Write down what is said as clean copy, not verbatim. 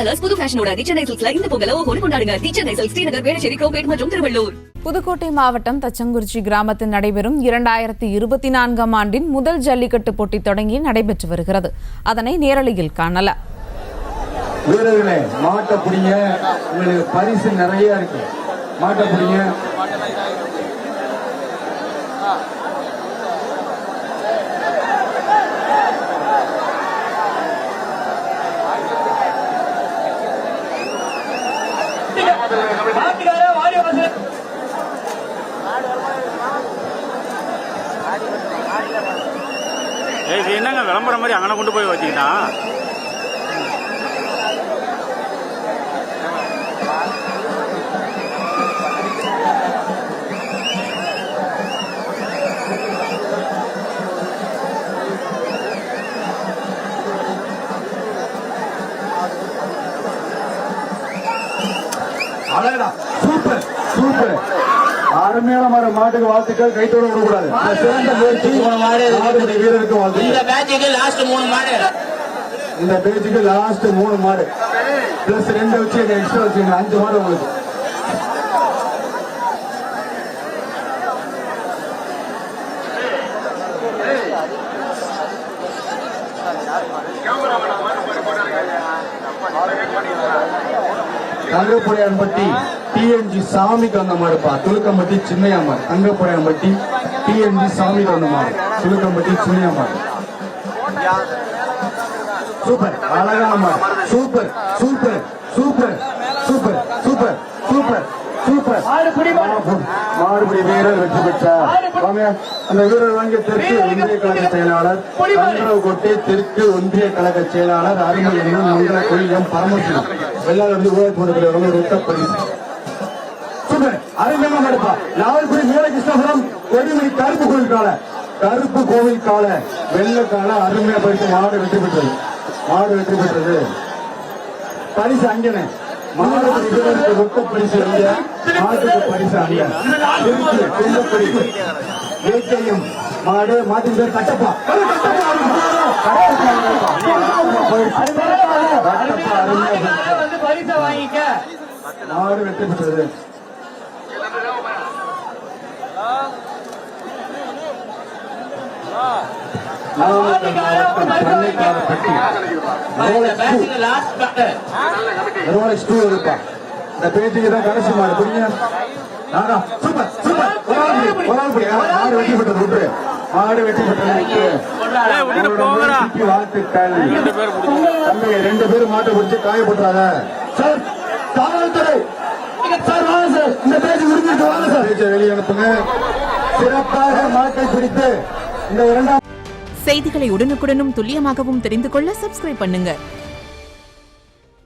Colours புது ஃபேஷனோட சென்னை சில்க்ஸ்ல இந்த பொங்கலை ஓஹோன்னு கொண்டாடுங்க. சென்னை சில்க்ஸ் ஸ்ரீநகர், வேளச்சேரி, கோபேட் மற்றும் திருவள்ளூர். புதுக்கோட்டை மாவட்டம் தச்சங்குறிச்சி கிராமத்தில் நடைபெறும் 2024ஆம் ஆண்டின் முதல் ஜல்லிக்கட்டு போட்டி தொடங்கி நடைபெற்று வருகிறது. அதனை நேரலையில் காணலாம். வீரர்களே, மாட்டை பிடிங்க, உங்களுக்கு பரிசு நிறைய இருக்கு. மாட்டை பிடிங்க. என்னங்க விளம்பரம் மாதிரி அங்கே கொண்டு போய் வச்சுக்கிட்டா அழகா, சூப்பர் சூப்பர், அருமையான மாட்டுக்கு வாழ்த்துக்கள். கைத்தோட விடக்கூடாது. சிறந்த முயற்சி வீரருக்கு வாழ்த்து. இந்த பேட்சுக்கு லாஸ்ட் 3 மாடு பிளஸ் 2 வச்சு எக்ஸ்ட்ரா வச்சுங்க. 5 மாடு உங்களுக்கு. தங்கப்புடையான்பட்டி டிஎன்ஜி சாமிக்கு வந்த மாடுப்பா. துலுக்கம்பட்டி சின்னையாமாடு. தங்கப்புடையான்பட்டி டிஎன்ஜி சாமிக்கு வந்த மாடு. துலுக்கம்பட்டி சின்னையாமாடு. சூப்பர், அழகான மாடு. Super super super super super super super. மாடுபிடி வீரர் வெற்றி பெற்றார். அந்த வீரர் வாங்கிய தெற்கு ஒன்றிய கழக செயலாளர் கோட்டை தெற்கு ஒன்றிய கழக செயலாளர் அருமை என்னும் மங்கள கொள்ளியம் பரமசிவம் வெள்ளாளர் ஊழல் போடுகிறவங்க ரொட்ட பரிசு. சூப்பர், அருமையாக நடப்பா. நாவல்குடி மேலகிருஷ்ணபுரம் கொடிமணி கருப்பு கோவில் கால வெள்ளக்கால அருமையா பரிசு. மாடு வெற்றி பெற்றது. பரிசு அங்கனே. மாடு வீரருக்கு ரொட்ட பரிசு அங்க. மாட்டுக்கு பரிசு அங்க. வேட்டையும் மாடு. மாட்டின் பேர் கட்டப்பா. மாடு வெற்றி பெற்றது. இந்த பேச்சுக்கு தான் கடைசி மாடு. புரியுங்க. Super super. மாடு வெற்றி பெற்றது. மாடு வெற்றி பெற்றது. வாழ்த்துக்கள். 2 பேரும் மாட்டை பிடிச்சு காயப்பட்டுறாங்க. சார், காவல்துறை சார் வாங்க சார். இந்த பேச்சு முடிஞ்சிட்டு வாங்க சார். பேச்சை வெளியே அனுப்புங்க. சிறப்பாக மாட்டை பிடித்து இந்த 2ஆம் செய்திகளை உடனுக்குடனும் துல்லியமாகவும் தெரிந்து கொள்ள சப்ஸ்கிரைப் பண்ணுங்க.